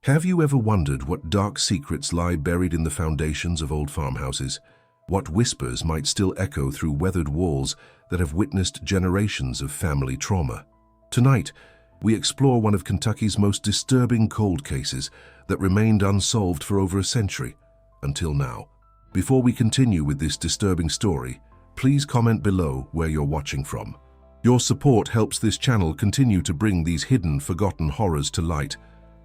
Have you ever wondered what dark secrets lie buried in the foundations of old farmhouses? What whispers might still echo through weathered walls that have witnessed generations of family trauma? Tonight, we explore one of Kentucky's most disturbing cold cases that remained unsolved for over a century, until now. Before we continue with this disturbing story, please comment below where you're watching from. Your support helps this channel continue to bring these hidden, forgotten horrors to light.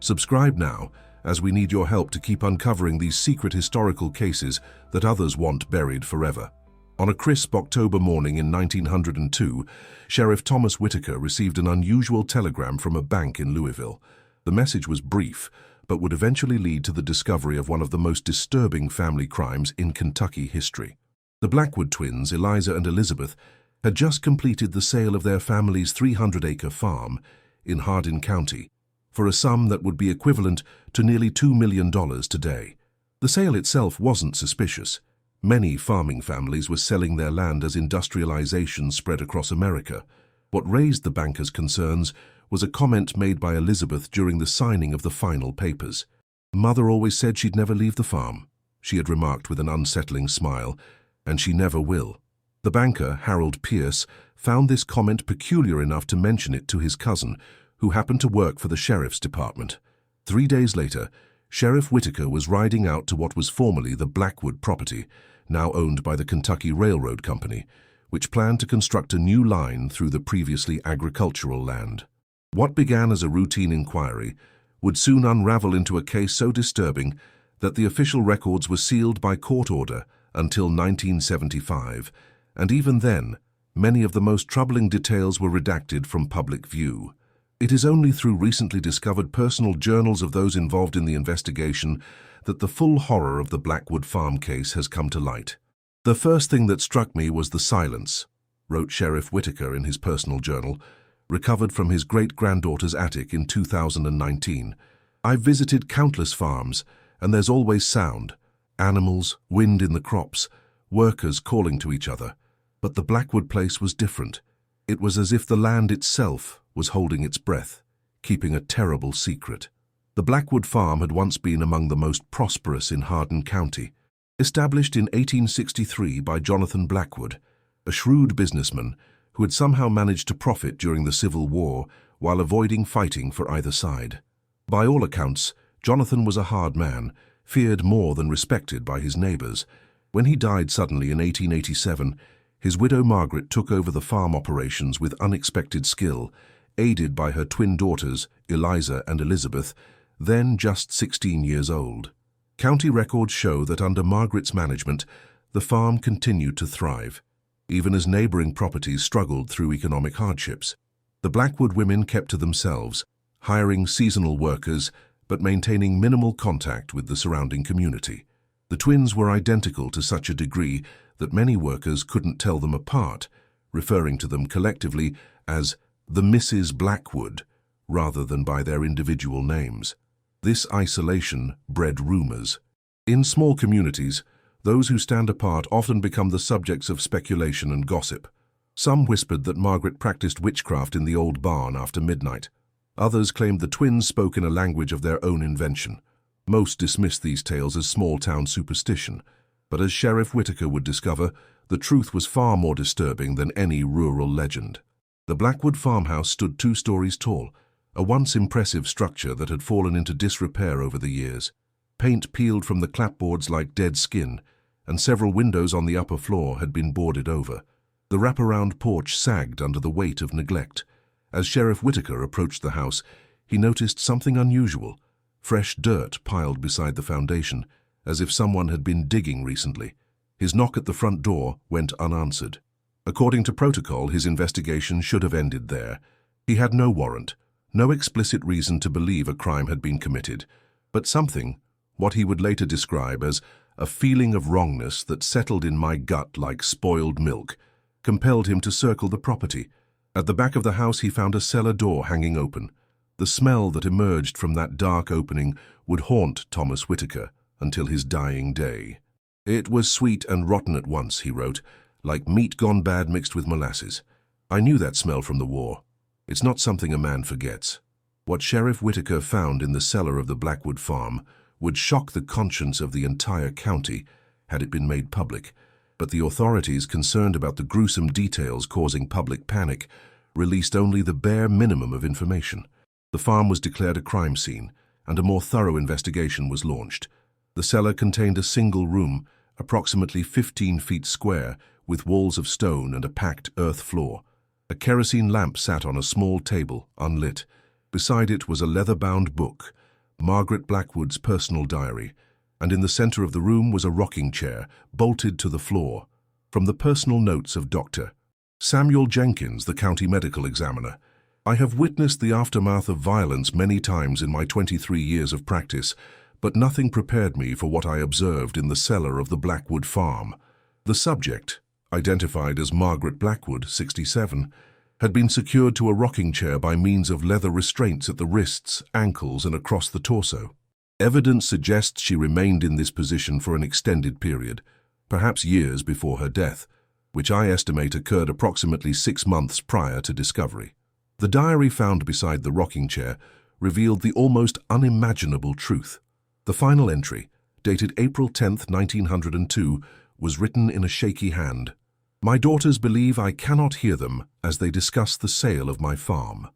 Subscribe now, as we need your help to keep uncovering these secret historical cases that others want buried forever. On a crisp October morning in 1902, Sheriff Thomas Whitaker received an unusual telegram from a bank in Louisville. The message was brief, but would eventually lead to the discovery of one of the most disturbing family crimes in Kentucky history. The Blackwood twins, Eliza and Elizabeth, had just completed the sale of their family's 300-acre farm in Hardin County for a sum that would be equivalent to nearly $2 million today. The sale itself wasn't suspicious. Many farming families were selling their land as industrialization spread across America. What raised the bankers' concerns was a comment made by Elizabeth during the signing of the final papers. "Mother always said she'd never leave the farm," she had remarked with an unsettling smile, "and she never will." The banker, Harold Pierce, found this comment peculiar enough to mention it to his cousin, who happened to work for the sheriff's department. 3 days later, Sheriff Whitaker was riding out to what was formerly the Blackwood property, now owned by the Kentucky Railroad Company, which planned to construct a new line through the previously agricultural land. What began as a routine inquiry would soon unravel into a case so disturbing that the official records were sealed by court order until 1975, and even then, many of the most troubling details were redacted from public view. It is only through recently discovered personal journals of those involved in the investigation that the full horror of the Blackwood farm case has come to light. "The first thing that struck me was the silence," wrote Sheriff Whitaker in his personal journal, recovered from his great-granddaughter's attic in 2019. "I've visited countless farms, and there's always sound. Animals, wind in the crops, workers calling to each other. But the Blackwood place was different. It was as if the land itself was holding its breath, keeping a terrible secret." The Blackwood farm had once been among the most prosperous in Hardin County. Established in 1863 by Jonathan Blackwood, a shrewd businessman who had somehow managed to profit during the Civil War while avoiding fighting for either side. By all accounts, Jonathan was a hard man, feared more than respected by his neighbors. When he died suddenly in 1887, his widow Margaret took over the farm operations with unexpected skill, aided by her twin daughters, Eliza and Elizabeth, then just 16 years old. County records show that under Margaret's management, the farm continued to thrive, even as neighboring properties struggled through economic hardships. The Blackwood women kept to themselves, hiring seasonal workers but maintaining minimal contact with the surrounding community. The twins were identical to such a degree that many workers couldn't tell them apart, referring to them collectively as the Mrs. Blackwood rather than by their individual names. This isolation bred rumors. In small communities, those who stand apart often become the subjects of speculation and gossip. Some whispered that Margaret practiced witchcraft in the old barn after midnight. Others claimed the twins spoke in a language of their own invention. Most dismissed these tales as small-town superstition, but as Sheriff Whitaker would discover, the truth was far more disturbing than any rural legend. The Blackwood farmhouse stood 2 stories tall, a once impressive structure that had fallen into disrepair over the years. Paint peeled from the clapboards like dead skin, and several windows on the upper floor had been boarded over. The wraparound porch sagged under the weight of neglect. As Sheriff Whitaker approached the house, he noticed something unusual. Fresh dirt piled beside the foundation, as if someone had been digging recently. His knock at the front door went unanswered. According to protocol, his investigation should have ended there. He had no warrant, no explicit reason to believe a crime had been committed, but something, what he would later describe as a feeling of wrongness that settled in my gut like spoiled milk, compelled him to circle the property. At the back of the house he found a cellar door hanging open. The smell that emerged from that dark opening would haunt Thomas Whitaker until his dying day. "It was sweet and rotten at once," he wrote, "like meat gone bad mixed with molasses. I knew that smell from the war. It's not something a man forgets." What Sheriff Whitaker found in the cellar of the Blackwood farm would shock the conscience of the entire county had it been made public, but the authorities concerned about the gruesome details causing public panic released only the bare minimum of information. The farm was declared a crime scene, and a more thorough investigation was launched. The cellar contained a single room, approximately 15 feet square, with walls of stone and a packed earth floor. A kerosene lamp sat on a small table, unlit. Beside it was a leather-bound book, Margaret Blackwood's personal diary, and in the center of the room was a rocking chair, bolted to the floor. From the personal notes of Dr. Samuel Jenkins, the county medical examiner, I have witnessed the aftermath of violence many times in my 23 years of practice, but nothing prepared me for what I observed in the cellar of the Blackwood farm. The subject, identified as Margaret Blackwood, 67, had been secured to a rocking chair by means of leather restraints at the wrists, ankles, and across the torso. Evidence suggests she remained in this position for an extended period, perhaps years before her death, which I estimate occurred approximately 6 months prior to discovery. The diary found beside the rocking chair revealed the almost unimaginable truth. The final entry, dated April 10, 1902, was written in a shaky hand. My daughters believe I cannot hear them as they discuss the sale of my farm.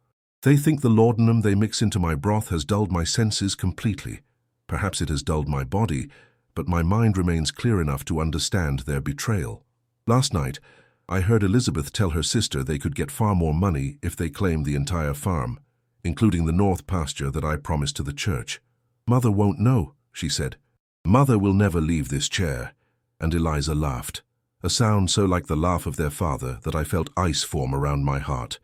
They think the laudanum they mix into my broth has dulled my senses completely. Perhaps it has dulled my body, but my mind remains clear enough to understand their betrayal. Last night, I heard Elizabeth tell her sister they could get far more money if they claimed the entire farm, including the north pasture that I promised to the church. Mother won't know, she said. Mother will never leave this chair. And Eliza laughed, a sound so like the laugh of their father that I felt ice form around my heart.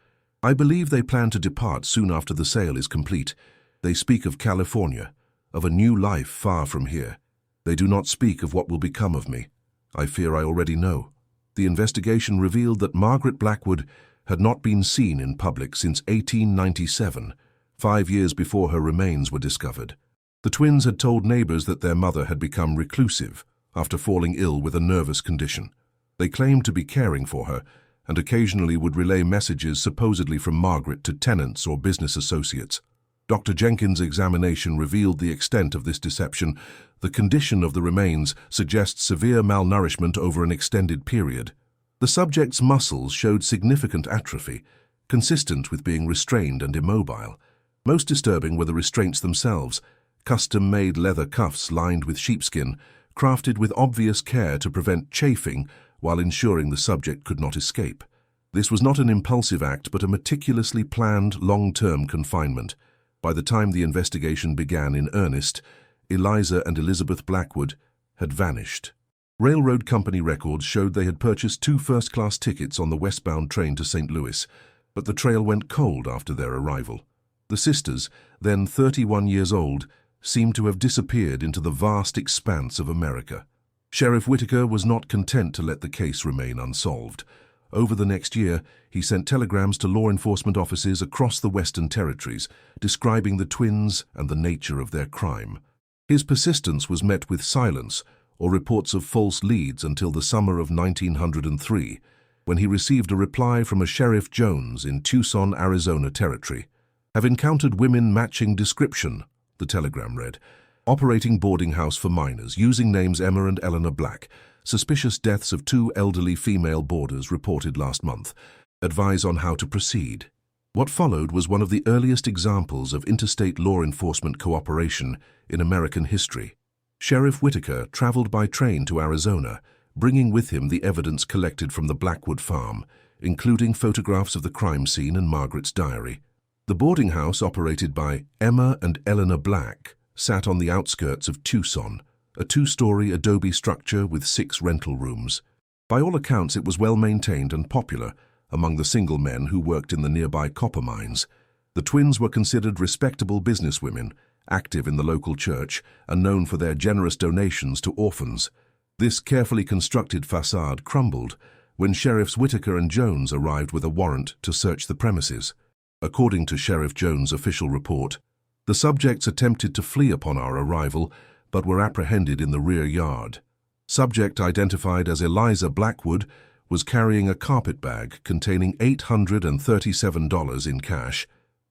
I believe they plan to depart soon after the sale is complete. They speak of California, of a new life far from here. They do not speak of what will become of me. I fear I already know. The investigation revealed that Margaret Blackwood had not been seen in public since 1897, 5 years before her remains were discovered. The twins had told neighbors that their mother had become reclusive after falling ill with a nervous condition. They claimed to be caring for her and occasionally would relay messages supposedly from Margaret to tenants or business associates. Dr. Jenkins' examination revealed the extent of this deception. The condition of the remains suggests severe malnourishment over an extended period. The subject's muscles showed significant atrophy, consistent with being restrained and immobile. Most disturbing were the restraints themselves, custom-made leather cuffs lined with sheepskin, crafted with obvious care to prevent chafing while ensuring the subject could not escape. This was not an impulsive act, but a meticulously planned long-term confinement. By the time the investigation began in earnest, Eliza and Elizabeth Blackwood had vanished. Railroad company records showed they had purchased 2 first-class tickets on the westbound train to St. Louis, but the trail went cold after their arrival. The sisters, then 31 years old, seemed to have disappeared into the vast expanse of America. Sheriff Whitaker was not content to let the case remain unsolved. Over the next year, he sent telegrams to law enforcement offices across the Western Territories, describing the twins and the nature of their crime. His persistence was met with silence or reports of false leads until the summer of 1903, when he received a reply from a Sheriff Jones in Tucson, Arizona Territory. Have encountered women matching description, the telegram read. Operating boarding house for minors, using names Emma and Eleanor Black. Suspicious deaths of 2 elderly female boarders reported last month. Advise on how to proceed. What followed was one of the earliest examples of interstate law enforcement cooperation in American history. Sheriff Whitaker traveled by train to Arizona, bringing with him the evidence collected from the Blackwood farm, including photographs of the crime scene and Margaret's diary. The boarding house, operated by Emma and Eleanor Black, sat on the outskirts of Tucson, a 2-story adobe structure with 6 rental rooms. By all accounts, it was well maintained and popular among the single men who worked in the nearby copper mines. The twins were considered respectable businesswomen, active in the local church and known for their generous donations to orphans. This carefully constructed facade crumbled when Sheriffs Whitaker and Jones arrived with a warrant to search the premises. According to Sheriff Jones' official report, the subjects attempted to flee upon our arrival, but were apprehended in the rear yard. Subject, identified as Eliza Blackwood, was carrying a carpet bag containing $837 in cash,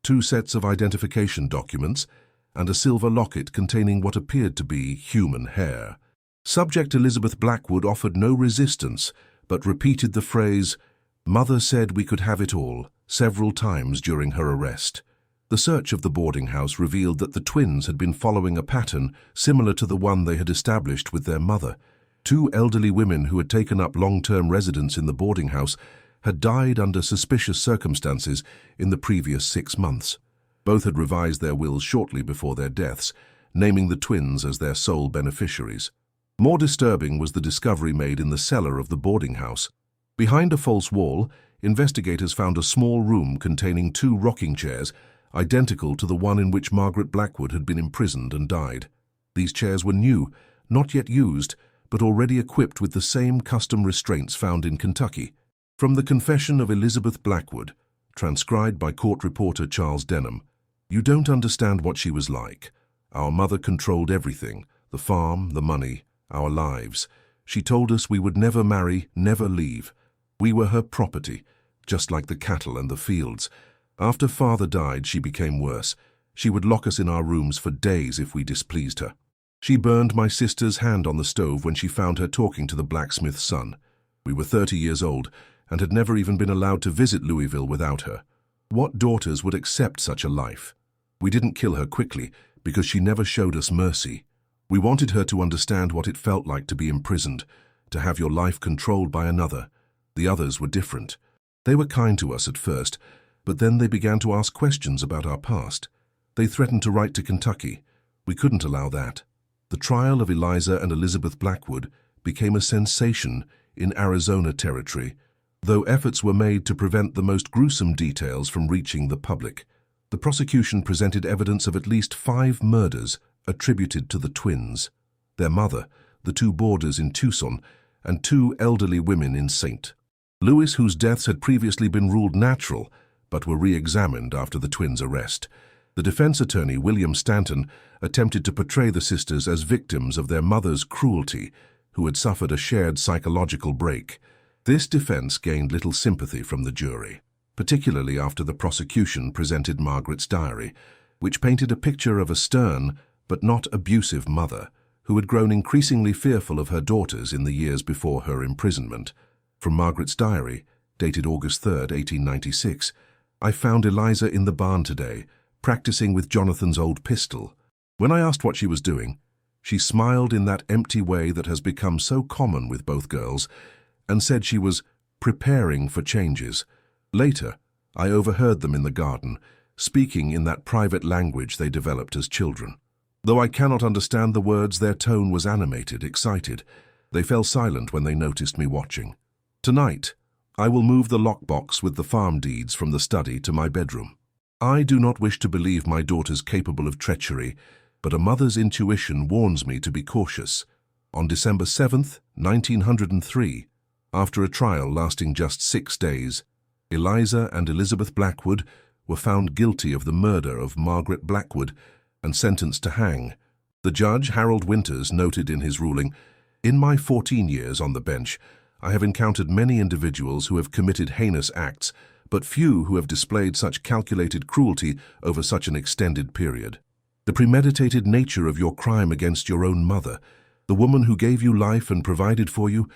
2 sets of identification documents, and a silver locket containing what appeared to be human hair. Subject Elizabeth Blackwood offered no resistance, but repeated the phrase, "Mother said we could have it all," several times during her arrest. The search of the boarding house revealed that the twins had been following a pattern similar to the one they had established with their mother. 2 elderly women who had taken up long-term residence in the boarding house had died under suspicious circumstances in the previous 6 months. Both had revised their wills shortly before their deaths, naming the twins as their sole beneficiaries. More disturbing was the discovery made in the cellar of the boarding house. Behind a false wall, investigators found a small room containing 2 rocking chairs, identical to the one in which Margaret Blackwood had been imprisoned and died. These chairs were new, not yet used, but already equipped with the same custom restraints found in Kentucky. From the confession of Elizabeth Blackwood, transcribed by court reporter Charles Denham, "You don't understand what she was like. Our mother controlled everything, the farm, the money, our lives. She told us we would never marry, never leave. We were her property, just like the cattle and the fields. After father died, she became worse. She would lock us in our rooms for days if we displeased her. She burned my sister's hand on the stove when she found her talking to the blacksmith's son. We were 30 years old and had never even been allowed to visit Louisville without her. What daughters would accept such a life? We didn't kill her quickly because she never showed us mercy. We wanted her to understand what it felt like to be imprisoned, to have your life controlled by another. The others were different. They were kind to us at first, but then they began to ask questions about our past. They threatened to write to Kentucky. We couldn't allow that. The trial of Eliza and Elizabeth Blackwood became a sensation in Arizona territory, though efforts were made to prevent the most gruesome details from reaching the public. The prosecution presented evidence of at least 5 murders attributed to the twins, their mother, the 2 boarders in Tucson, and 2 elderly women in St. Louis whose deaths had previously been ruled natural, but were re-examined after the twins' arrest. The defense attorney, William Stanton, attempted to portray the sisters as victims of their mother's cruelty, who had suffered a shared psychological break. This defense gained little sympathy from the jury, particularly after the prosecution presented Margaret's diary, which painted a picture of a stern but not abusive mother, who had grown increasingly fearful of her daughters in the years before her imprisonment. From Margaret's diary, dated August 3, 1896, "I found Eliza in the barn today, practicing with Jonathan's old pistol. When I asked what she was doing, she smiled in that empty way that has become so common with both girls, and said she was preparing for changes. Later, I overheard them in the garden, speaking in that private language they developed as children. Though I cannot understand the words, their tone was animated, excited. They fell silent when they noticed me watching. Tonight, I will move the lockbox with the farm deeds from the study to my bedroom. I do not wish to believe my daughters capable of treachery, but a mother's intuition warns me to be cautious. On December 7, 1903, after a trial lasting just 6 days, Eliza and Elizabeth Blackwood were found guilty of the murder of Margaret Blackwood and sentenced to hang. The judge, Harold Winters, noted in his ruling, "In my 14 years on the bench, I have encountered many individuals who have committed heinous acts, but few who have displayed such calculated cruelty over such an extended period. The premeditated nature of your crime against your own mother, the woman who gave you life and provided for you,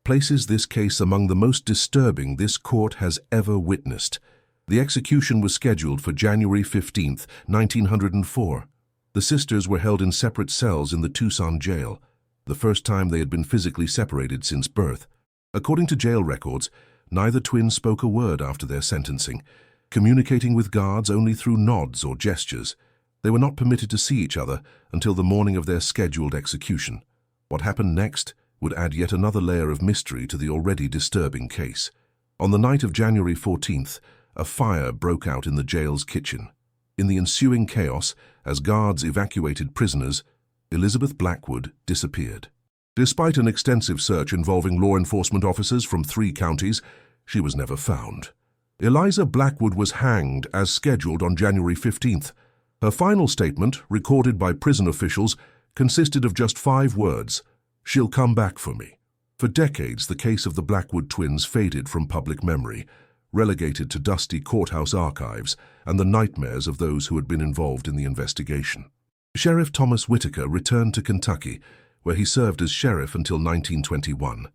places this case among the most disturbing this court has ever witnessed." The execution was scheduled for January 15, 1904. The sisters were held in separate cells in the Tucson jail, the first time they had been physically separated since birth. According to jail records, neither twin spoke a word after their sentencing, communicating with guards only through nods or gestures. They were not permitted to see each other until the morning of their scheduled execution. What happened next would add yet another layer of mystery to the already disturbing case. On the night of January 14th, a fire broke out in the jail's kitchen. In the ensuing chaos, as guards evacuated prisoners, Elizabeth Blackwood disappeared. Despite an extensive search involving law enforcement officers from 3 counties, she was never found. Eliza Blackwood was hanged as scheduled on January 15th. Her final statement, recorded by prison officials, consisted of just 5 words: "She'll come back for me." For decades, the case of the Blackwood twins faded from public memory. relegated to dusty courthouse archives and the nightmares of those who had been involved in the investigation. Sheriff Thomas Whitaker returned to Kentucky, where he served as sheriff until 1921.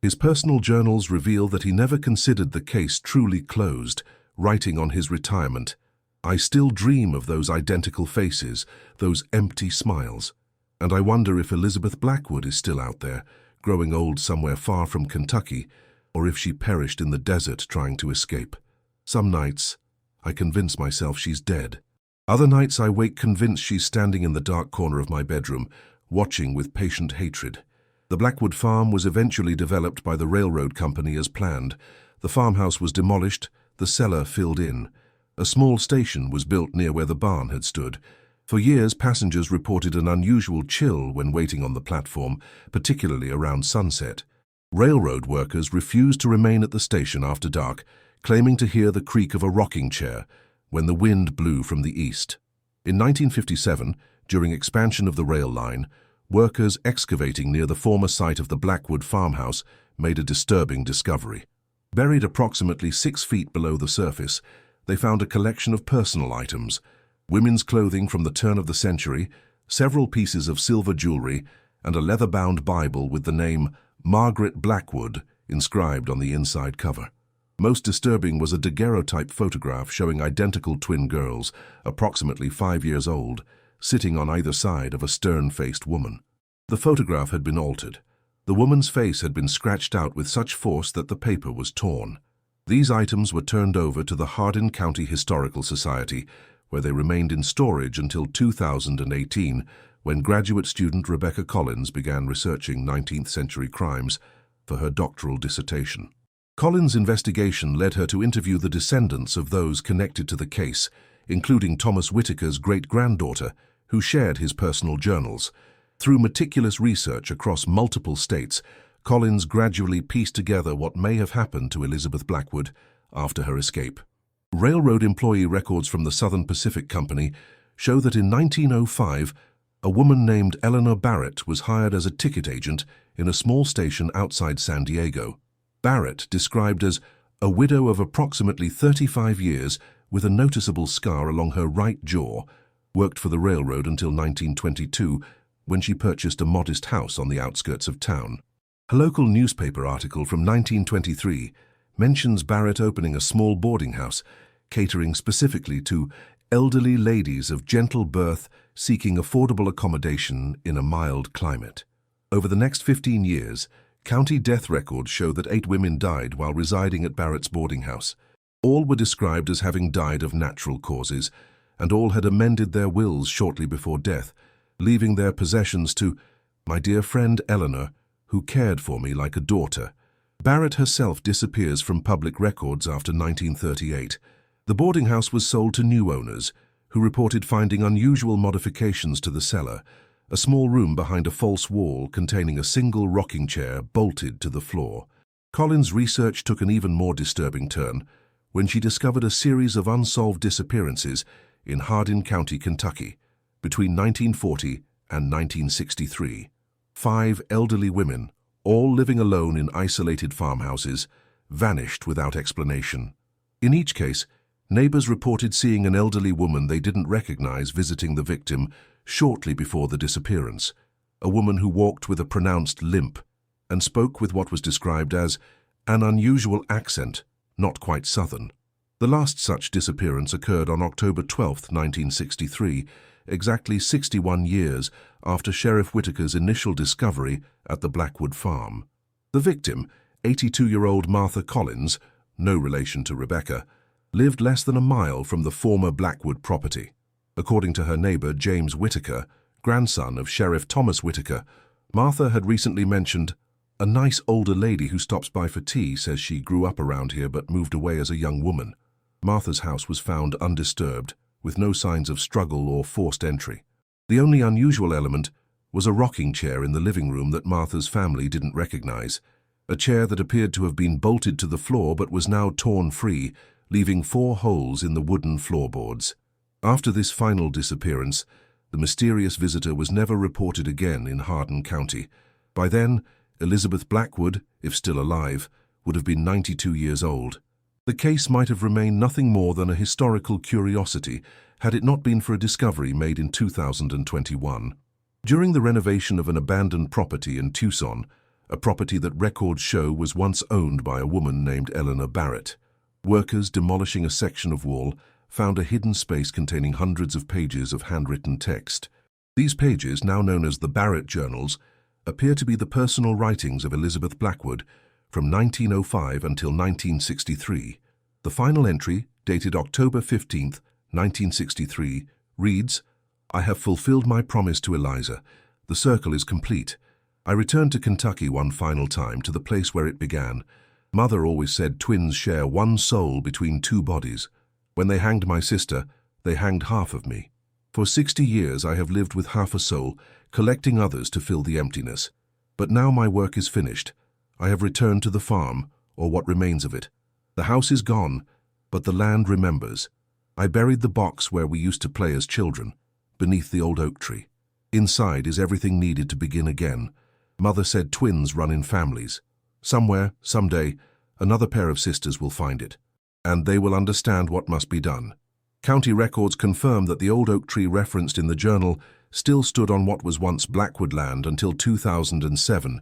His personal journals reveal that he never considered the case truly closed, writing on his retirement, "I still dream of those identical faces, those empty smiles, and I wonder if Elizabeth Blackwood is still out there, growing old somewhere far from Kentucky, or if she perished in the desert trying to escape. Some nights, I convince myself she's dead. Other nights I wake convinced she's standing in the dark corner of my bedroom, watching with patient hatred." The Blackwood Farm was eventually developed by the railroad company as planned. The farmhouse was demolished, the cellar filled in. A small station was built near where the barn had stood. For years, passengers reported an unusual chill when waiting on the platform, particularly around sunset. Railroad workers refused to remain at the station after dark, claiming to hear the creak of a rocking chair when the wind blew from the east. In 1957, during expansion of the rail line, workers excavating near the former site of the Blackwood farmhouse made a disturbing discovery. Buried approximately 6 feet below the surface, they found a collection of personal items, women's clothing from the turn of the century, several pieces of silver jewelry, and a leather-bound Bible with the name Margaret Blackwood inscribed on the inside cover. Most disturbing was a daguerreotype photograph showing identical twin girls, approximately 5 years old, sitting on either side of a stern-faced woman. The photograph had been altered. The woman's face had been scratched out with such force that the paper was torn. These items were turned over to the Hardin County Historical Society, where they remained in storage until 2018, when graduate student Rebecca Collins began researching 19th-century crimes for her doctoral dissertation. Collins' investigation led her to interview the descendants of those connected to the case, including Thomas Whitaker's great-granddaughter, who shared his personal journals. Through meticulous research across multiple states, Collins gradually pieced together what may have happened to Elizabeth Blackwood after her escape. Railroad employee records from the Southern Pacific Company show that in 1905, a woman named Eleanor Barrett was hired as a ticket agent in a small station outside San Diego. Barrett, described as a widow of approximately 35 years with a noticeable scar along her right jaw, worked for the railroad until 1922, when she purchased a modest house on the outskirts of town. A local newspaper article from 1923 mentions Barrett opening a small boarding house, catering specifically to elderly ladies of gentle birth seeking affordable accommodation in a mild climate. Over the next 15 years, county death records show that 8 women died while residing at Barrett's boarding house. All were described as having died of natural causes, and all had amended their wills shortly before death, leaving their possessions to "my dear friend Eleanor, who cared for me like a daughter." Barrett herself disappears from public records after 1938. The boarding house was sold to new owners, who reported finding unusual modifications to the cellar, a small room behind a false wall containing a single rocking chair bolted to the floor. Collins' research took an even more disturbing turn when she discovered a series of unsolved disappearances in Hardin County, Kentucky, between 1940 and 1963. 5 elderly women, all living alone in isolated farmhouses, vanished without explanation. In each case, neighbors reported seeing an elderly woman they didn't recognize visiting the victim shortly before the disappearance, a woman who walked with a pronounced limp and spoke with what was described as an unusual accent, not quite southern. The last such disappearance occurred on October 12, 1963, exactly 61 years after Sheriff Whitaker's initial discovery at the Blackwood farm. The victim, 82-year-old Martha Collins, no relation to Rebecca, lived less than a mile from the former Blackwood property. According to her neighbor James Whitaker, grandson of Sheriff Thomas Whitaker, Martha had recently mentioned, "A nice older lady who stops by for tea says she grew up around here but moved away as a young woman." Martha's house was found undisturbed, with no signs of struggle or forced entry. The only unusual element was a rocking chair in the living room that Martha's family didn't recognize, a chair that appeared to have been bolted to the floor but was now torn free, leaving 4 holes in the wooden floorboards. After this final disappearance, the mysterious visitor was never reported again in Hardin County. By then, Elizabeth Blackwood, if still alive, would have been 92 years old. The case might have remained nothing more than a historical curiosity had it not been for a discovery made in 2021. During the renovation of an abandoned property in Tucson, a property that records show was once owned by a woman named Eleanor Barrett, workers demolishing a section of wall found a hidden space containing hundreds of pages of handwritten text. These pages, now known as the Barrett Journals, appear to be the personal writings of Elizabeth Blackwood from 1905 until 1963. The final entry, dated October 15, 1963, reads, "I have fulfilled my promise to Eliza. The circle is complete. I returned to Kentucky one final time, to the place where it began. Mother always said twins share one soul between two bodies. When they hanged my sister, they hanged half of me. For 60 years I have lived with half a soul, collecting others to fill the emptiness. But now my work is finished. I have returned to the farm, or what remains of it. The house is gone, but the land remembers. I buried the box where we used to play as children, beneath the old oak tree. Inside is everything needed to begin again. Mother said twins run in families. Somewhere, someday, another pair of sisters will find it, and they will understand what must be done." County records confirm that the old oak tree referenced in the journal still stood on what was once Blackwood land until 2007,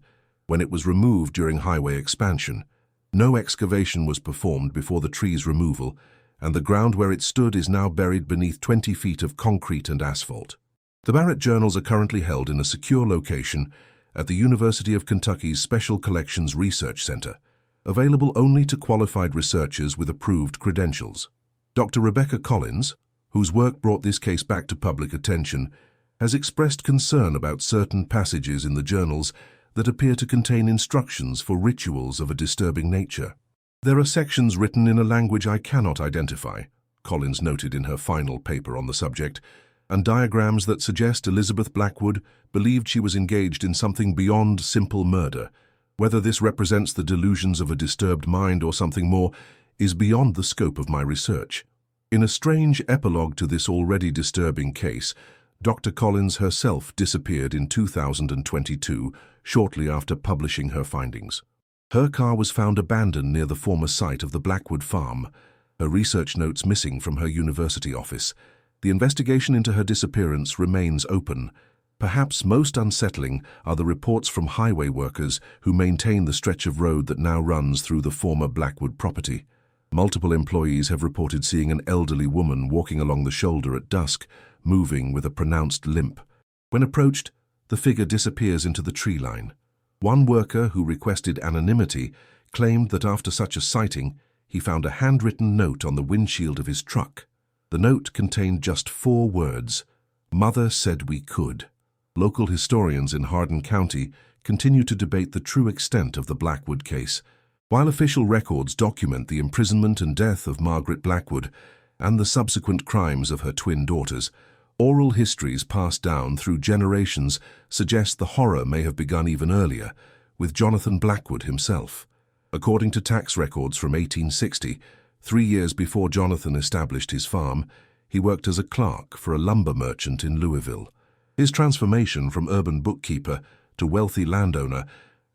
when it was removed during highway expansion. No excavation was performed before the tree's removal, and the ground where it stood is now buried beneath 20 feet of concrete and asphalt. The Barrett Journals are currently held in a secure location at the University of Kentucky's Special Collections Research Center, available only to qualified researchers with approved credentials. Dr. Rebecca Collins, whose work brought this case back to public attention, has expressed concern about certain passages in the journals that appear to contain instructions for rituals of a disturbing nature. "There are sections written in a language I cannot identify," Collins noted in her final paper on the subject, "and diagrams that suggest Elizabeth Blackwood believed she was engaged in something beyond simple murder. Whether this represents the delusions of a disturbed mind or something more is beyond the scope of my research." In a strange epilogue to this already disturbing case, Dr. Collins herself disappeared in 2022, shortly after publishing her findings. Her car was found abandoned near the former site of the Blackwood farm, her research notes missing from her university office. The investigation into her disappearance remains open. Perhaps most unsettling are the reports from highway workers who maintain the stretch of road that now runs through the former Blackwood property. Multiple employees have reported seeing an elderly woman walking along the shoulder at dusk, moving with a pronounced limp. When approached, the figure disappears into the tree line. One worker who requested anonymity claimed that after such a sighting, he found a handwritten note on the windshield of his truck. The note contained just 4 words: "Mother said we could." Local historians in Hardin County continue to debate the true extent of the Blackwood case. While official records document the imprisonment and death of Margaret Blackwood and the subsequent crimes of her twin daughters, oral histories passed down through generations suggest the horror may have begun even earlier, with Jonathan Blackwood himself. According to tax records from 1860, 3 years before Jonathan established his farm, he worked as a clerk for a lumber merchant in Louisville. His transformation from urban bookkeeper to wealthy landowner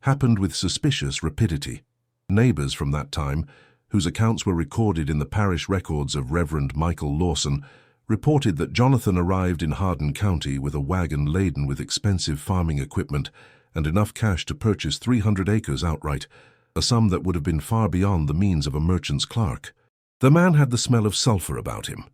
happened with suspicious rapidity. Neighbors from that time, whose accounts were recorded in the parish records of Reverend Michael Lawson, reported that Jonathan arrived in Hardin County with a wagon laden with expensive farming equipment and enough cash to purchase 300 acres outright, a sum that would have been far beyond the means of a merchant's clerk. "The man had the smell of sulfur about him,"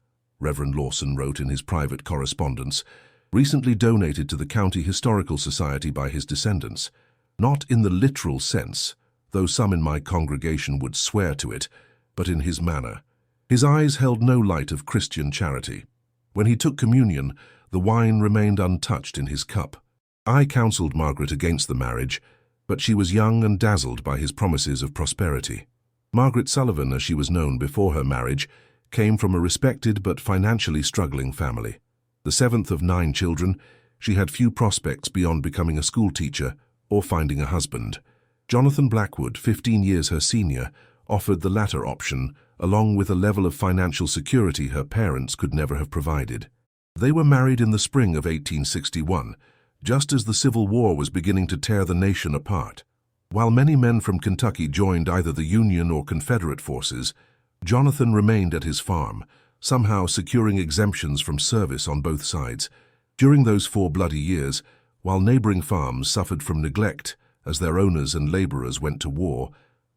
Reverend Lawson wrote in his private correspondence, recently donated to the County Historical Society by his descendants. Not in the literal sense, though some in my congregation would swear to it, but in his manner. His eyes held no light of Christian charity. When he took communion, the wine remained untouched in his cup. I counseled Margaret against the marriage, but she was young and dazzled by his promises of prosperity. Margaret Sullivan, as she was known before her marriage, came from a respected but financially struggling family. The 7th of 9 children, she had few prospects beyond becoming a schoolteacher or finding a husband. Jonathan Blackwood, 15 years her senior, offered the latter option, along with a level of financial security her parents could never have provided. They were married in the spring of 1861, just as the Civil War was beginning to tear the nation apart. While many men from Kentucky joined either the Union or Confederate forces, Jonathan remained at his farm, somehow securing exemptions from service on both sides. During those 4 bloody years, while neighboring farms suffered from neglect as their owners and laborers went to war,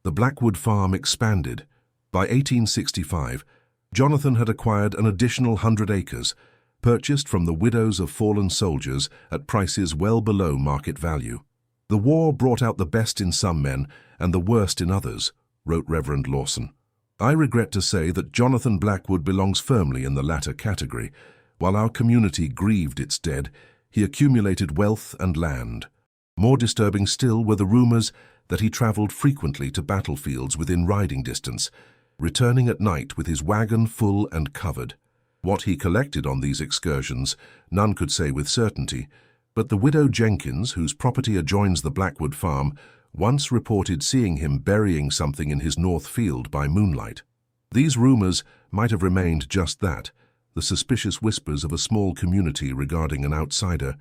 the Blackwood farm expanded. By 1865, Jonathan had acquired an additional 100 acres, purchased from the widows of fallen soldiers at prices well below market value. "The war brought out the best in some men and the worst in others," wrote Reverend Lawson. "I regret to say that Jonathan Blackwood belongs firmly in the latter category. While our community grieved its dead, he accumulated wealth and land. More disturbing still were the rumors that he traveled frequently to battlefields within riding distance, returning at night with his wagon full and covered. What he collected on these excursions, none could say with certainty, but the widow Jenkins, whose property adjoins the Blackwood farm, once reported seeing him burying something in his north field by moonlight. These rumors might have remained just that, the suspicious whispers of a small community regarding an outsider,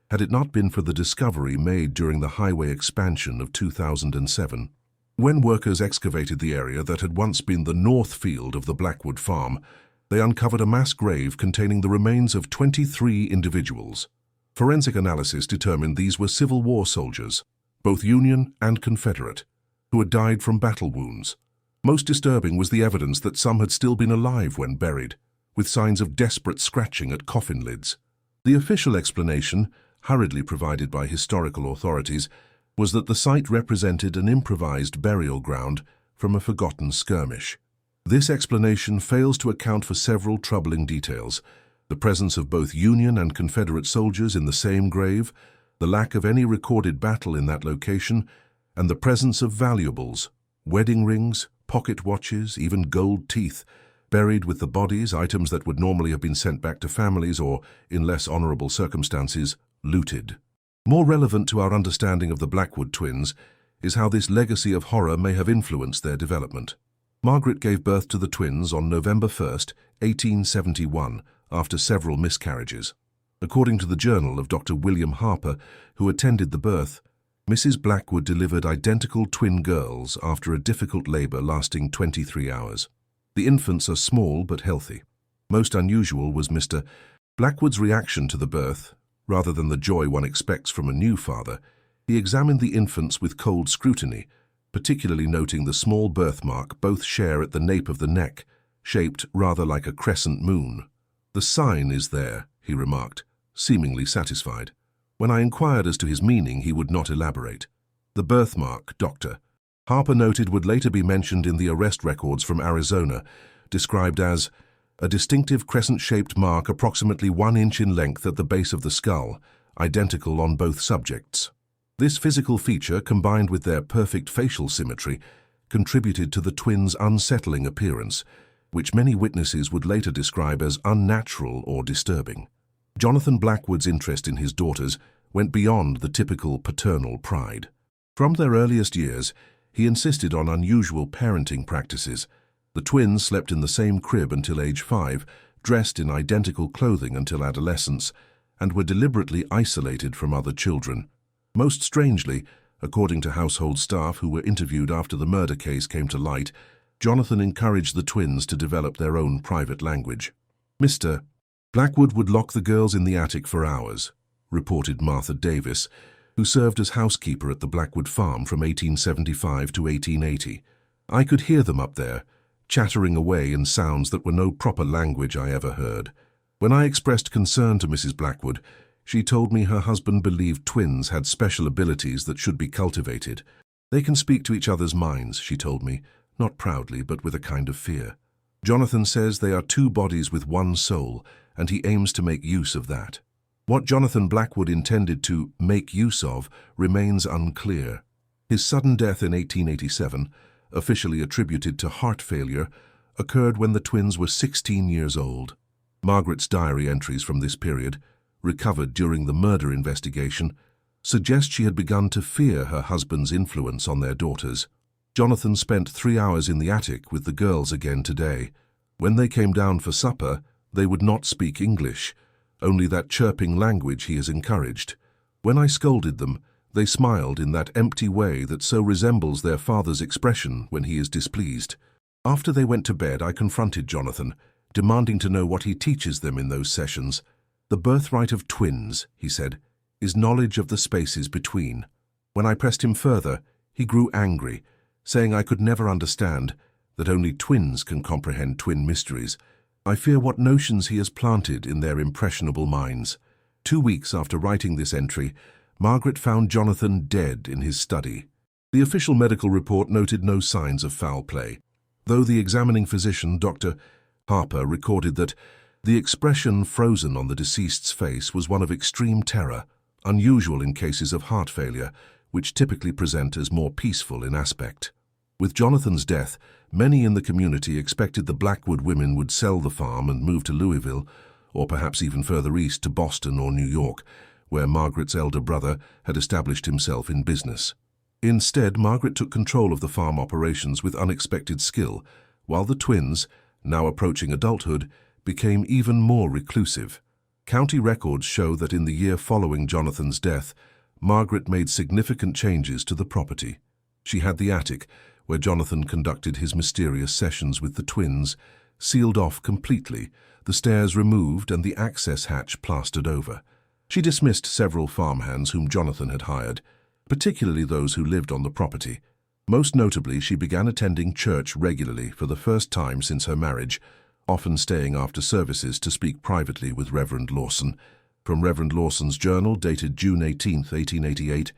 had it not been for the discovery made during the highway expansion of 2007. When workers excavated the area that had once been the north field of the Blackwood farm, they uncovered a mass grave containing the remains of 23 individuals. Forensic analysis determined these were Civil War soldiers, both Union and Confederate, who had died from battle wounds. Most disturbing was the evidence that some had still been alive when buried, with signs of desperate scratching at coffin lids. The official explanation, hurriedly provided by historical authorities, was that the site represented an improvised burial ground from a forgotten skirmish. This explanation fails to account for several troubling details: the presence of both Union and Confederate soldiers in the same grave, the lack of any recorded battle in that location, and the presence of valuables, wedding rings, pocket watches, even gold teeth, buried with the bodies, items that would normally have been sent back to families or, in less honorable circumstances, looted. More relevant to our understanding of the Blackwood twins is how this legacy of horror may have influenced their development. Margaret gave birth to the twins on November 1st, 1871, after several miscarriages. According to the journal of Dr. William Harper, who attended the birth, Mrs. Blackwood delivered identical twin girls after a difficult labor lasting 23 hours. The infants are small but healthy. Most unusual was Mr. Blackwood's reaction to the birth. Rather than the joy one expects from a new father, he examined the infants with cold scrutiny, particularly noting the small birthmark both share at the nape of the neck, shaped rather like a crescent moon. "The sign is there," he remarked, seemingly satisfied. When I inquired as to his meaning, he would not elaborate. The birthmark, Dr. Harper noted, would later be mentioned in the arrest records from Arizona, described as a distinctive crescent-shaped mark approximately 1 inch in length at the base of the skull, identical on both subjects. This physical feature, combined with their perfect facial symmetry, contributed to the twins' unsettling appearance, which many witnesses would later describe as unnatural or disturbing. Jonathan Blackwood's interest in his daughters went beyond the typical paternal pride. From their earliest years, he insisted on unusual parenting practices. The twins slept in the same crib until age 5, dressed in identical clothing until adolescence, and were deliberately isolated from other children. Most strangely, according to household staff who were interviewed after the murder case came to light, Jonathan encouraged the twins to develop their own private language. Mr. Blackwood would lock the girls in the attic for hours, reported Martha Davis, who served as housekeeper at the Blackwood farm from 1875 to 1880. "I could hear them up there, chattering away in sounds that were no proper language I ever heard. When I expressed concern to Mrs. Blackwood, she told me her husband believed twins had special abilities that should be cultivated. They can speak to each other's minds, she told me, not proudly but with a kind of fear. Jonathan says they are 2 bodies with 1 soul, and he aims to make use of that. What Jonathan Blackwood intended to make use of remains unclear. His sudden death in 1887, officially attributed to heart failure, occurred when the twins were 16 years old. Margaret's diary entries from this period, recovered during the murder investigation, suggest she had begun to fear her husband's influence on their daughters. Jonathan spent 3 hours in the attic with the girls again today. When they came down for supper, they would not speak English, only that chirping language he has encouraged. When I scolded them, they smiled in that empty way that so resembles their father's expression when he is displeased. After they went to bed, I confronted Jonathan, demanding to know what he teaches them in those sessions. "The birthright of twins," he said, "is knowledge of the spaces between." When I pressed him further, he grew angry, saying I could never understand, that only twins can comprehend twin mysteries. I fear what notions he has planted in their impressionable minds. 2 weeks after writing this entry, Margaret found Jonathan dead in his study. The official medical report noted no signs of foul play, though the examining physician, Dr. Harper, recorded that the expression frozen on the deceased's face was one of extreme terror, unusual in cases of heart failure, which typically present as more peaceful in aspect. With Jonathan's death, many in the community expected the Blackwood women would sell the farm and move to Louisville, or perhaps even further east to Boston or New York, where Margaret's elder brother had established himself in business. Instead, Margaret took control of the farm operations with unexpected skill, while the twins, now approaching adulthood, became even more reclusive. County records show that in the year following Jonathan's death, Margaret made significant changes to the property. She had the attic, where Jonathan conducted his mysterious sessions with the twins, sealed off completely, the stairs removed and the access hatch plastered over. She dismissed several farmhands whom Jonathan had hired, particularly those who lived on the property. Most notably, she began attending church regularly for the first time since her marriage, often staying after services to speak privately with Reverend Lawson. From Reverend Lawson's journal, dated June 18, 1888,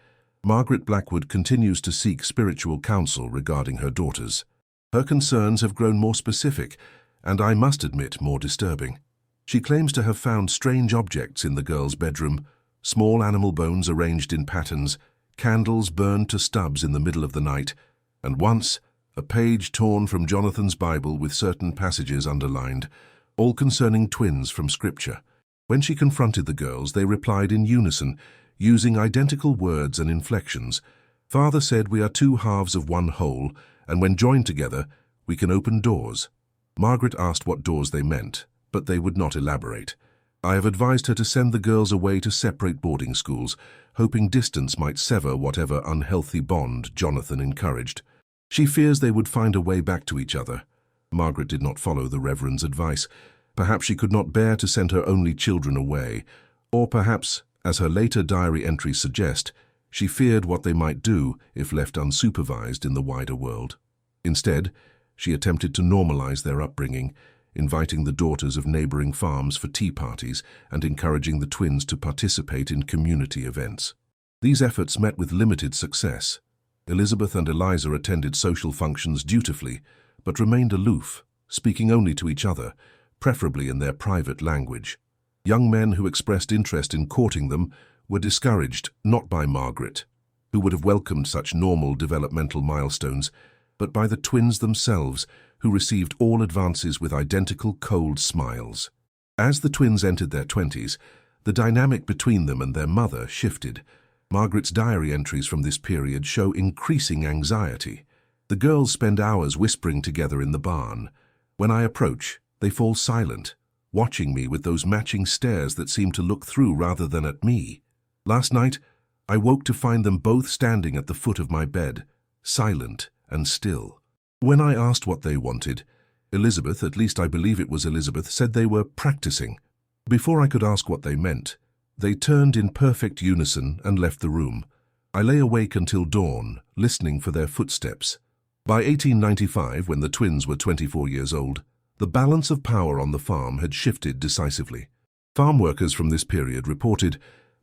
Margaret Blackwood continues to seek spiritual counsel regarding her daughters. Her concerns have grown more specific, and I must admit more disturbing. She claims to have found strange objects in the girls' bedroom, small animal bones arranged in patterns, candles burned to stubs in the middle of the night, and once, a page torn from Jonathan's Bible with certain passages underlined, all concerning twins from Scripture. When she confronted the girls, they replied in unison, using identical words and inflections. "Father said we are two halves of one whole, and when joined together, we can open doors." Margaret asked what doors they meant, but they would not elaborate. I have advised her to send the girls away to separate boarding schools, hoping distance might sever whatever unhealthy bond Jonathan encouraged. She fears they would find a way back to each other. Margaret did not follow the Reverend's advice. Perhaps she could not bear to send her only children away, or perhaps, as her later diary entries suggest, she feared what they might do if left unsupervised in the wider world. Instead, she attempted to normalize their upbringing, inviting the daughters of neighboring farms for tea parties and encouraging the twins to participate in community events. These efforts met with limited success. Elizabeth and Eliza attended social functions dutifully, but remained aloof, speaking only to each other, preferably in their private language. Young men who expressed interest in courting them were discouraged, not by Margaret, who would have welcomed such normal developmental milestones, but by the twins themselves, who received all advances with identical cold smiles. As the twins entered their 20s, the dynamic between them and their mother shifted. Margaret's diary entries from this period show increasing anxiety. The girls spend hours whispering together in the barn. When I approach, they fall silent, watching me with those matching stares that seem to look through rather than at me. Last night, I woke to find them both standing at the foot of my bed, silent and still. When I asked what they wanted, Elizabeth, at least I believe it was Elizabeth, said they were practicing. Before I could ask what they meant, they turned in perfect unison and left the room. I lay awake until dawn, listening for their footsteps. By 1895, when the twins were 24 years old, the balance of power on the farm had shifted decisively. Farm workers from this period reported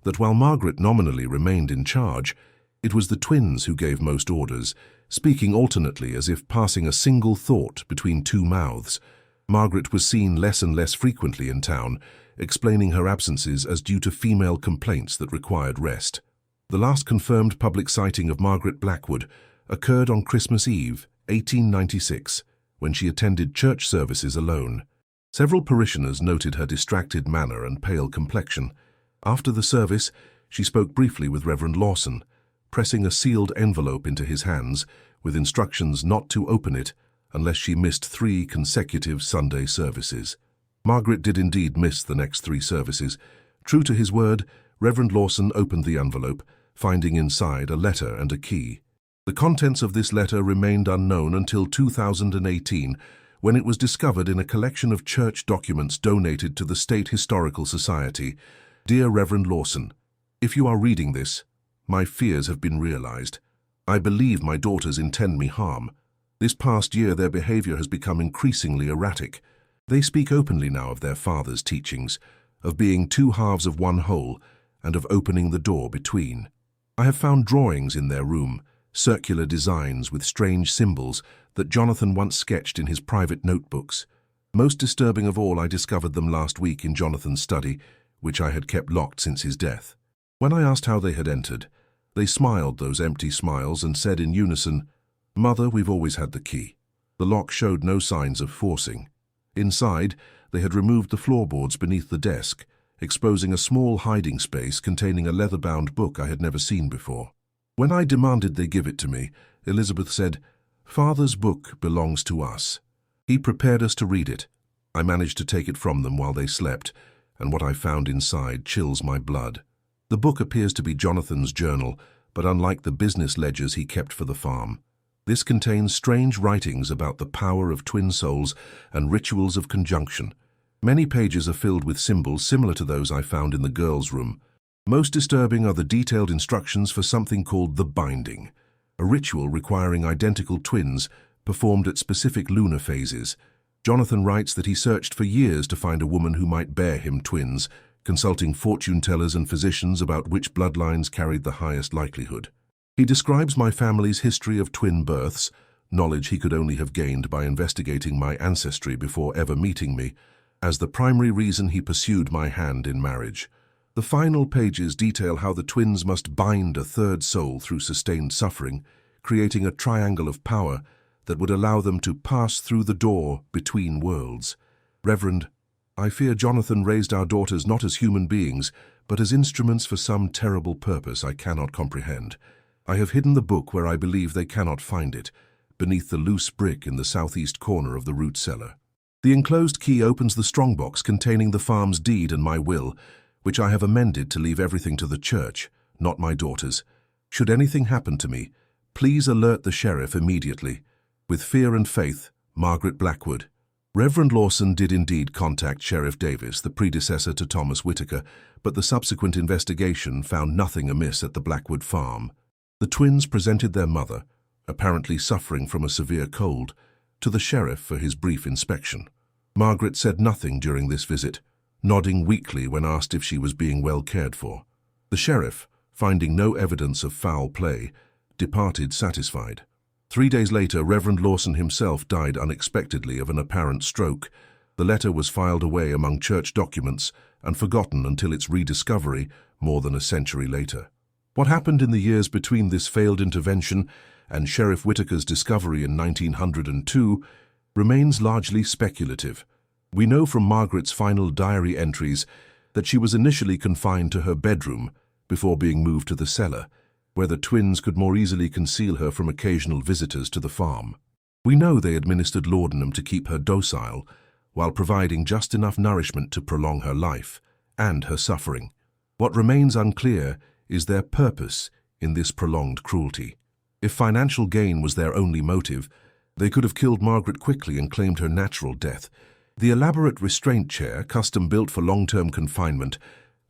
that while Margaret nominally remained in charge, it was the twins who gave most orders, speaking alternately as if passing a single thought between two mouths. Margaret was seen less and less frequently in town, explaining her absences as due to female complaints that required rest. The last confirmed public sighting of Margaret Blackwood occurred on Christmas Eve, 1896, when she attended church services alone. Several parishioners noted her distracted manner and pale complexion. After the service, she spoke briefly with Reverend Lawson, pressing a sealed envelope into his hands with instructions not to open it unless she missed 3 consecutive Sunday services. Margaret did indeed miss the next 3 services. True to his word, Reverend Lawson opened the envelope, finding inside a letter and a key. The contents of this letter remained unknown until 2018, when it was discovered in a collection of church documents donated to the State Historical Society. Dear Reverend Lawson, if you are reading this, my fears have been realized. I believe my daughters intend me harm. This past year their behavior has become increasingly erratic. They speak openly now of their father's teachings, of being two halves of one whole, and of opening the door between. I have found drawings in their room, circular designs with strange symbols that Jonathan once sketched in his private notebooks. Most disturbing of all, I discovered them last week in Jonathan's study, which I had kept locked since his death. When I asked how they had entered, they smiled those empty smiles and said in unison, "Mother, we've always had the key." The lock showed no signs of forcing. Inside, they had removed the floorboards beneath the desk, exposing a small hiding space containing a leather-bound book I had never seen before. When I demanded they give it to me, Elizabeth said, "Father's book belongs to us. He prepared us to read it." I managed to take it from them while they slept, and what I found inside chills my blood. The book appears to be Jonathan's journal, but unlike the business ledgers he kept for the farm. This contains strange writings about the power of twin souls and rituals of conjunction. Many pages are filled with symbols similar to those I found in the girls' room. Most disturbing are the detailed instructions for something called the binding, a ritual requiring identical twins performed at specific lunar phases. Jonathan writes that he searched for years to find a woman who might bear him twins, consulting fortune-tellers and physicians about which bloodlines carried the highest likelihood. He describes my family's history of twin births, knowledge he could only have gained by investigating my ancestry before ever meeting me, as the primary reason he pursued my hand in marriage. The final pages detail how the twins must bind a third soul through sustained suffering, creating a triangle of power that would allow them to pass through the door between worlds. Reverend, I fear Jonathan raised our daughters not as human beings, but as instruments for some terrible purpose I cannot comprehend. I have hidden the book where I believe they cannot find it, beneath the loose brick in the southeast corner of the root cellar. The enclosed key opens the strongbox containing the farm's deed and my will, which I have amended to leave everything to the church, not my daughters. Should anything happen to me, please alert the sheriff immediately. With fear and faith, Margaret Blackwood. Reverend Lawson did indeed contact Sheriff Davis, the predecessor to Thomas Whitaker, but the subsequent investigation found nothing amiss at the Blackwood farm. The twins presented their mother, apparently suffering from a severe cold, to the sheriff for his brief inspection. Margaret said nothing during this visit, nodding weakly when asked if she was being well cared for. The sheriff, finding no evidence of foul play, departed satisfied. 3 days later, Reverend Lawson himself died unexpectedly of an apparent stroke. The letter was filed away among church documents and forgotten until its rediscovery more than a century later. What happened in the years between this failed intervention and Sheriff Whitaker's discovery in 1902 remains largely speculative. We know from Margaret's final diary entries that she was initially confined to her bedroom before being moved to the cellar, where the twins could more easily conceal her from occasional visitors to the farm. We know they administered laudanum to keep her docile, while providing just enough nourishment to prolong her life and her suffering. What remains unclear is their purpose in this prolonged cruelty. If financial gain was their only motive, they could have killed Margaret quickly and claimed her natural death. The elaborate restraint chair, custom-built for long-term confinement,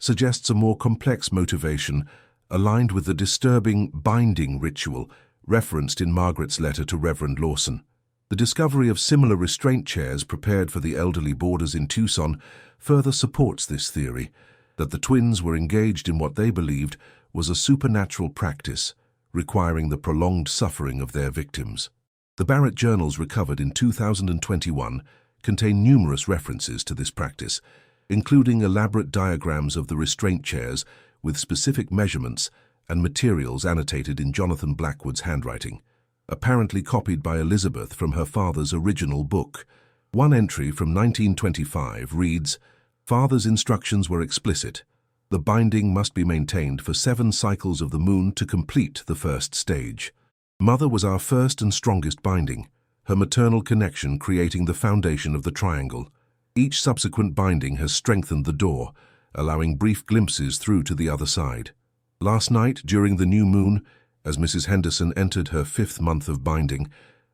suggests a more complex motivation aligned with the disturbing binding ritual referenced in Margaret's letter to Reverend Lawson. The discovery of similar restraint chairs prepared for the elderly boarders in Tucson further supports this theory, that the twins were engaged in what they believed was a supernatural practice, requiring the prolonged suffering of their victims. The Barrett journals recovered in 2021 contain numerous references to this practice, including elaborate diagrams of the restraint chairs with specific measurements and materials annotated in Jonathan Blackwood's handwriting, apparently copied by Elizabeth from her father's original book. One entry from 1925 reads, "Father's instructions were explicit. The binding must be maintained for 7 cycles of the moon to complete the first stage. Mother was our first and strongest binding, her maternal connection creating the foundation of the triangle. Each subsequent binding has strengthened the door, allowing brief glimpses through to the other side. Last night, during the new moon, As Mrs. Henderson entered her 5th month of binding,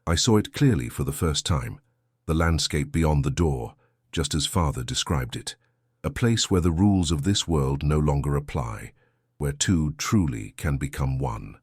I saw it clearly for the first time, the landscape beyond the door, just as Father described it. A place where the rules of this world no longer apply, where two truly can become one.